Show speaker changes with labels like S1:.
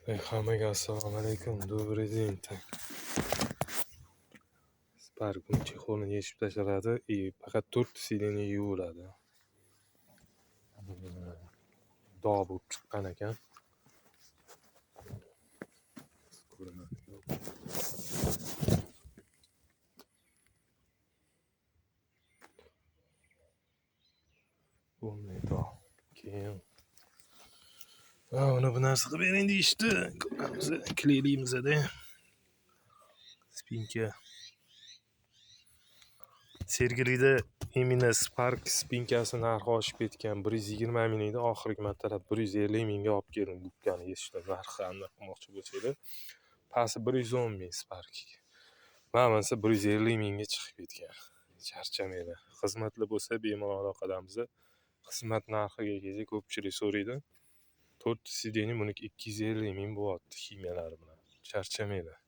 S1: Hammaga assalomu alaykum, добрый день. Spark'ning chexolini yechib tashladi, faqat 4 sideniya yuviladi. Dog' bo'lib chiqqan ekan. Bunday dog'. Keyin uni bu narsa qilib bering deyishdi. Ko'ramiz, kleylaymiz-da. Spinka. Sergelida именно Spark spinkasi narxi oshib ketgan. 120 ming edi, oxirgi martalab 150 mingga olib keldim gubkani yechishda. Narxi qanday qilmoqchi bo'lsanglar, pasti 110 ming Spark'ga. Mana 150 mingga chiqib ketgan. Charchamanglar. Xizmatli bo'lsa bemalol aloqadamiz. Xizmat narxiga kelsa ko'pchilik so'raydi. 4 sideniya buniki 250 ming bo'lyapti kiyimalari bilan. Charchamanglar.